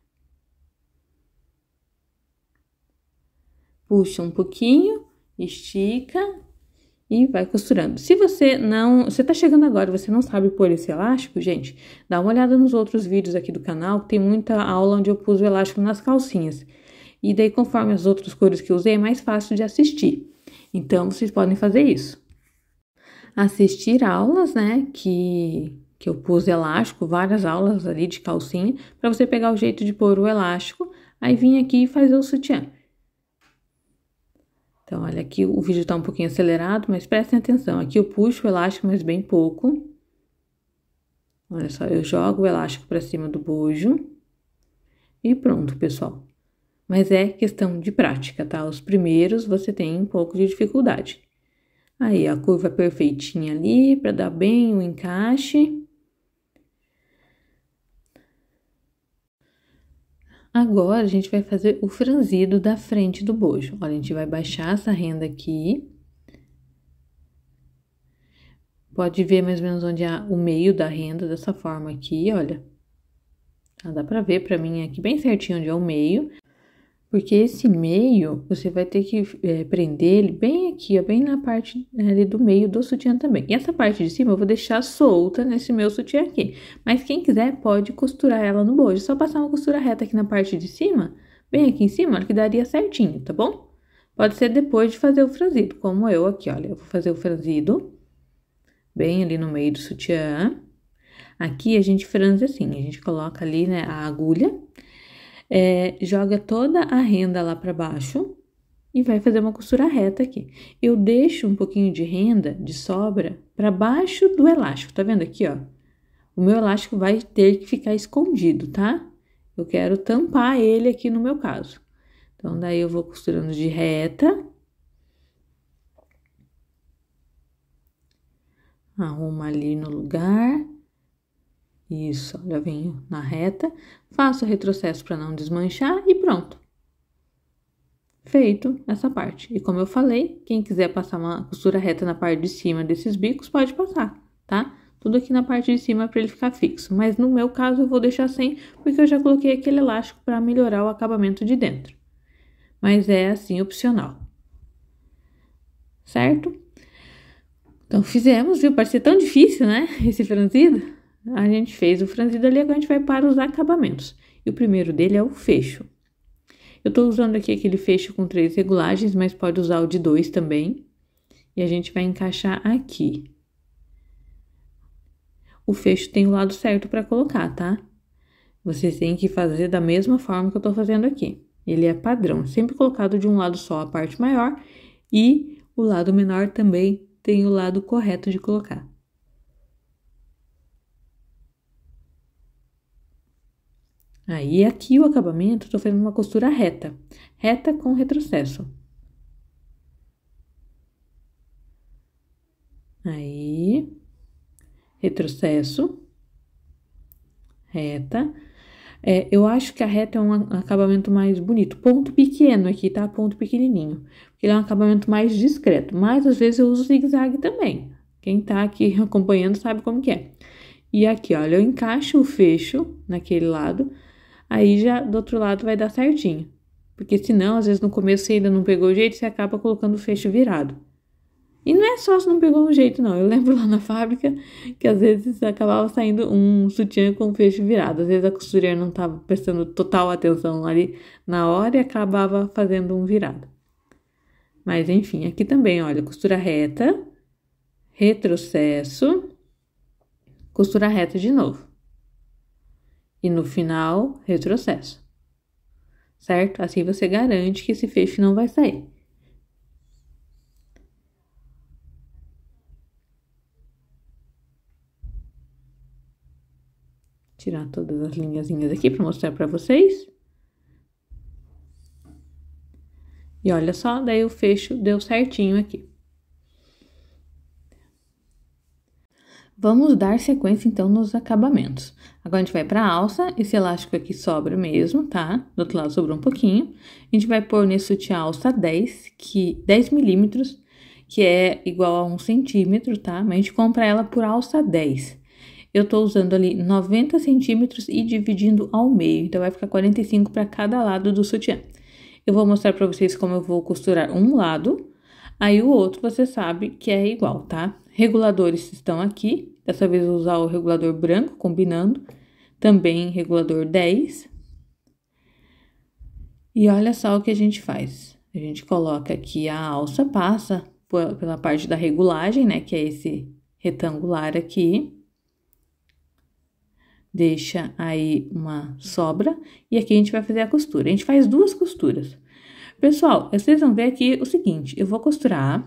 Puxa um pouquinho, estica e vai costurando. Se você tá chegando agora, você não sabe pôr esse elástico, gente, dá uma olhada nos outros vídeos aqui do canal, que tem muita aula onde eu pus o elástico nas calcinhas. E daí, conforme as outras cores que eu usei, é mais fácil de assistir. Então, vocês podem fazer isso. Assistir aulas, né, que eu pus elástico, várias aulas ali de calcinha, para você pegar o jeito de pôr o elástico, aí vir aqui e fazer o sutiã. Então, olha, aqui o vídeo tá um pouquinho acelerado, mas prestem atenção. Aqui eu puxo o elástico, mas bem pouco. Olha só, eu jogo o elástico pra cima do bojo. E pronto, pessoal. Mas é questão de prática, tá? Os primeiros você tem um pouco de dificuldade. Aí, a curva perfeitinha ali, pra dar bem o encaixe. Agora, a gente vai fazer o franzido da frente do bojo. Olha, a gente vai baixar essa renda aqui. Pode ver mais ou menos onde é o meio da renda, dessa forma aqui, olha. Dá pra ver pra mim aqui bem certinho onde é o meio. Porque esse meio, você vai ter que prender ele bem aqui, ó, bem na parte ali do meio do sutiã também. E essa parte de cima eu vou deixar solta nesse meu sutiã aqui. Mas quem quiser pode costurar ela no bojo. Só passar uma costura reta aqui na parte de cima, bem aqui em cima, olha que daria certinho, tá bom? Pode ser depois de fazer o franzido, como eu aqui, olha. Eu vou fazer o franzido bem ali no meio do sutiã. Aqui a gente franze assim, a gente coloca ali, né, a agulha. Joga toda a renda lá pra baixo e vai fazer uma costura reta aqui. Eu deixo um pouquinho de renda, de sobra, para baixo do elástico, tá vendo aqui, ó? O meu elástico vai ter que ficar escondido, tá? Eu quero tampar ele aqui no meu caso. Então, daí eu vou costurando de reta. Arrumo ali no lugar. Isso, já venho na reta. Faço o retrocesso para não desmanchar e pronto. Feito essa parte. E como eu falei, quem quiser passar uma costura reta na parte de cima desses bicos, pode passar, tá? Tudo aqui na parte de cima para ele ficar fixo. Mas no meu caso eu vou deixar sem, porque eu já coloquei aquele elástico para melhorar o acabamento de dentro. Mas é assim, opcional. Certo? Então fizemos, viu? Parecia tão difícil, né? Esse franzido. A gente fez o franzido ali, agora a gente vai para os acabamentos. E o primeiro dele é o fecho. Eu tô usando aqui aquele fecho com 3 regulagens, mas pode usar o de 2 também. E a gente vai encaixar aqui. O fecho tem o lado certo para colocar, tá? Vocês têm que fazer da mesma forma que eu tô fazendo aqui. Ele é padrão, sempre colocado de um lado só a parte maior e o lado menor também tem o lado correto de colocar. Aí, aqui o acabamento, tô fazendo uma costura reta. Reta com retrocesso. Aí, retrocesso. Reta. Eu acho que a reta é um acabamento mais bonito. Ponto pequeno aqui, tá? Ponto pequenininho. Porque ele é um acabamento mais discreto. Mas, às vezes, eu uso zigue-zague também. Quem tá aqui acompanhando sabe como que é. E aqui, olha, eu encaixo o fecho naquele lado. Aí, já do outro lado vai dar certinho. Porque senão, às vezes, no começo você ainda não pegou o jeito, você acaba colocando o fecho virado. E não é só se não pegou o jeito, não. Eu lembro lá na fábrica que às vezes acabava saindo um sutiã com o fecho virado. Às vezes a costureira não estava prestando total atenção ali na hora e acabava fazendo um virado. Mas enfim, aqui também, olha, costura reta, retrocesso, costura reta de novo. E no final, retrocesso. Certo? Assim você garante que esse fecho não vai sair. Tirar todas as linhazinhas aqui para mostrar para vocês. E olha só, daí o fecho deu certinho aqui. Vamos dar sequência, então, nos acabamentos. Agora, a gente vai para a alça, esse elástico aqui sobra mesmo, tá? Do outro lado sobrou um pouquinho. A gente vai pôr nesse sutiã alça 10 milímetros, que é igual a 1 centímetro, tá? Mas a gente compra ela por alça 10. Eu tô usando ali 90 centímetros e dividindo ao meio, então vai ficar 45 para cada lado do sutiã. Eu vou mostrar para vocês como eu vou costurar um lado, aí o outro você sabe que é igual, tá? Reguladores estão aqui, dessa vez eu vou usar o regulador branco, combinando, também regulador 10. E olha só o que a gente faz. A gente coloca aqui a alça, passa pela parte da regulagem, né, que é esse retangular aqui. Deixa aí uma sobra e aqui a gente vai fazer a costura. A gente faz 2 costuras. Pessoal, vocês vão ver aqui o seguinte, eu vou costurar,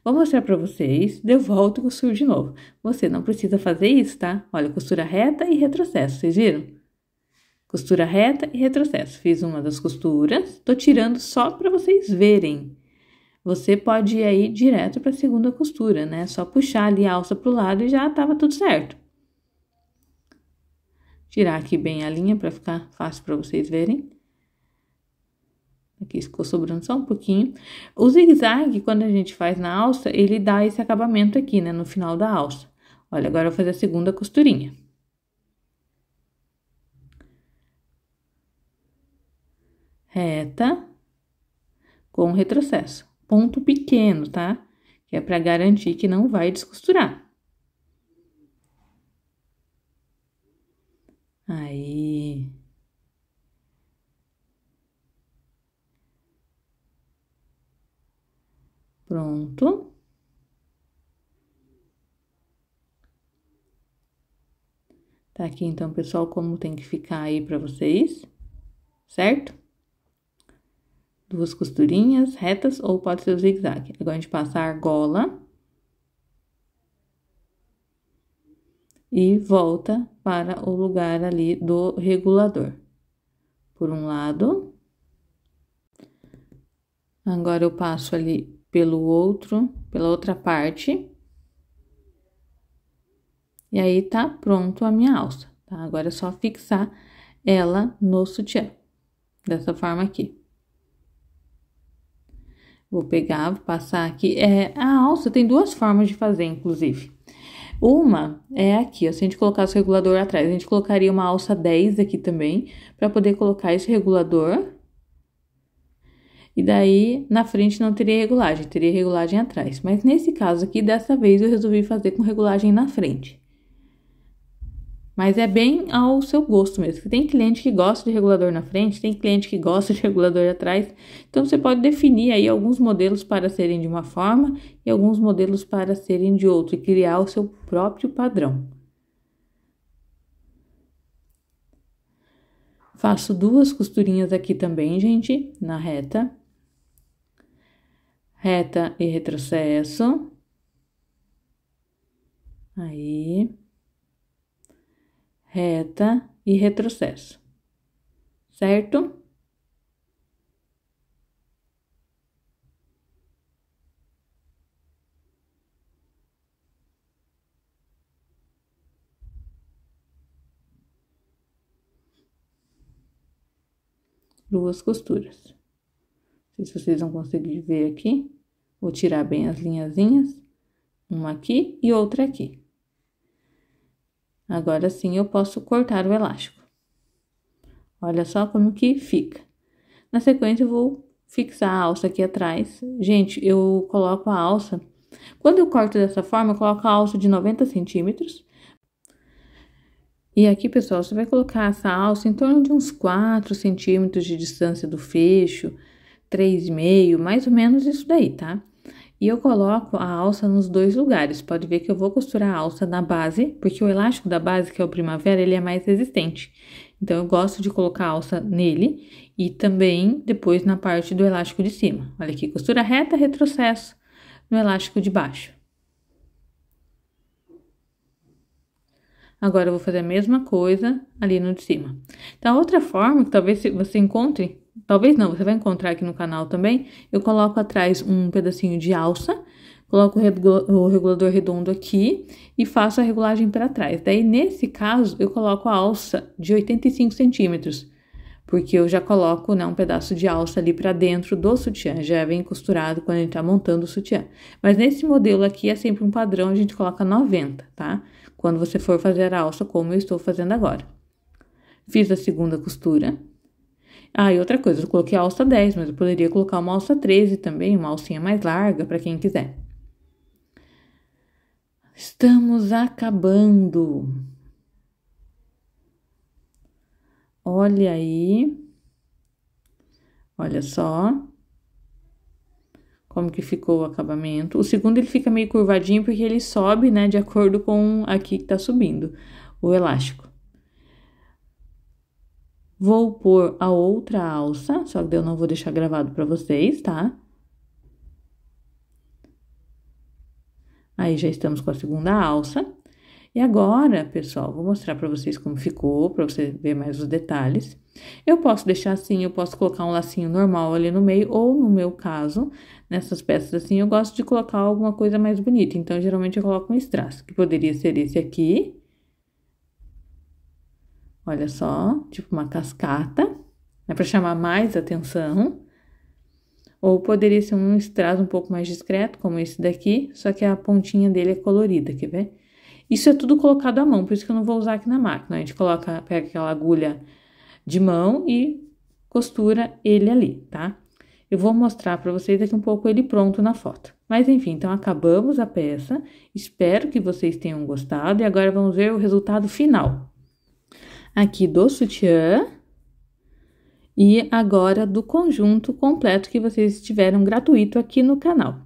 vou mostrar pra vocês, eu volto e costuro de novo. Você não precisa fazer isso, tá? Olha, costura reta e retrocesso, vocês viram? Costura reta e retrocesso. Fiz uma das costuras, tô tirando só pra vocês verem. Você pode ir aí direto pra segunda costura, né? Só puxar ali a alça pro lado e já tava tudo certo. Tirar aqui bem a linha para ficar fácil para vocês verem. Aqui ficou sobrando só um pouquinho. O zigue-zague, quando a gente faz na alça, ele dá esse acabamento aqui, né, no final da alça. Olha, agora eu vou fazer a segunda costurinha. Reta com retrocesso. Ponto pequeno, tá? Que é para garantir que não vai descosturar. Aí. Pronto. Tá aqui, então, pessoal, como tem que ficar aí pra vocês, certo? 2 costurinhas retas ou pode ser o zigue-zague. Agora, a gente passa a argola. E volta para o lugar ali do regulador. Por um lado. Agora, eu passo ali pela outra parte. E aí, tá pronto a minha alça, tá? Agora, é só fixar ela no sutiã. Dessa forma aqui. Vou pegar, vou passar aqui. A alça tem 2 formas de fazer, inclusive. Uma é aqui, ó, se a gente colocasse o regulador atrás, a gente colocaria uma alça 10 aqui também, para poder colocar esse regulador. E daí, na frente não teria regulagem atrás. Mas nesse caso aqui, dessa vez, eu resolvi fazer com regulagem na frente. Mas é bem ao seu gosto mesmo. Tem cliente que gosta de regulador na frente, tem cliente que gosta de regulador atrás. Então, você pode definir aí alguns modelos para serem de uma forma e alguns modelos para serem de outra e criar o seu próprio padrão. Faço 2 costurinhas aqui também, gente, na reta. Reta e retrocesso. Aí. Reta e retrocesso, certo? Duas costuras. Não sei se vocês vão conseguir ver aqui. Vou tirar bem as linhazinhas. Uma aqui e outra aqui. Agora sim, eu posso cortar o elástico. Olha só como que fica. Na sequência, eu vou fixar a alça aqui atrás. Gente, eu coloco a alça... Quando eu corto dessa forma, eu coloco a alça de 90 centímetros. E aqui, pessoal, você vai colocar essa alça em torno de uns 4 centímetros de distância do fecho, 3,5, mais ou menos isso daí, tá? E eu coloco a alça nos 2 lugares. Pode ver que eu vou costurar a alça na base, porque o elástico da base, que é o Primavera, ele é mais resistente. Então, eu gosto de colocar a alça nele e também depois na parte do elástico de cima. Olha aqui, costura reta, retrocesso no elástico de baixo. Agora, eu vou fazer a mesma coisa ali no de cima. Então, outra forma que talvez você encontre... Talvez não, você vai encontrar aqui no canal também. Eu coloco atrás um pedacinho de alça, coloco o regulador redondo aqui e faço a regulagem para trás. Daí, nesse caso, eu coloco a alça de 85 centímetros, porque eu já coloco, né, um pedaço de alça ali para dentro do sutiã, já vem costurado quando a gente tá montando o sutiã. Mas nesse modelo aqui é sempre um padrão, a gente coloca 90, tá? Quando você for fazer a alça, como eu estou fazendo agora. Fiz a segunda costura. Ah, e outra coisa, eu coloquei a alça 10, mas eu poderia colocar uma alça 13 também, uma alcinha mais larga, para quem quiser. Estamos acabando. Olha aí. Olha só. Como que ficou o acabamento. O segundo, ele fica meio curvadinho, porque ele sobe, né, de acordo com aqui que tá subindo o elástico. Vou pôr a outra alça, só que eu não vou deixar gravado pra vocês, tá? Aí, já estamos com a segunda alça. E agora, pessoal, vou mostrar pra vocês como ficou, pra você ver mais os detalhes. Eu posso deixar assim, eu posso colocar um lacinho normal ali no meio, ou no meu caso, nessas peças assim, eu gosto de colocar alguma coisa mais bonita. Então, geralmente, eu coloco um strass, que poderia ser esse aqui. Olha só, tipo uma cascata, é para chamar mais atenção. Ou poderia ser um strass um pouco mais discreto, como esse daqui, só que a pontinha dele é colorida, quer ver? Isso é tudo colocado à mão, por isso que eu não vou usar aqui na máquina. A gente pega aquela agulha de mão e costura ele ali, tá? Eu vou mostrar para vocês daqui um pouco ele pronto na foto. Mas enfim, então acabamos a peça. Espero que vocês tenham gostado e agora vamos ver o resultado final. Aqui do sutiã e agora do conjunto completo que vocês tiveram gratuito aqui no canal.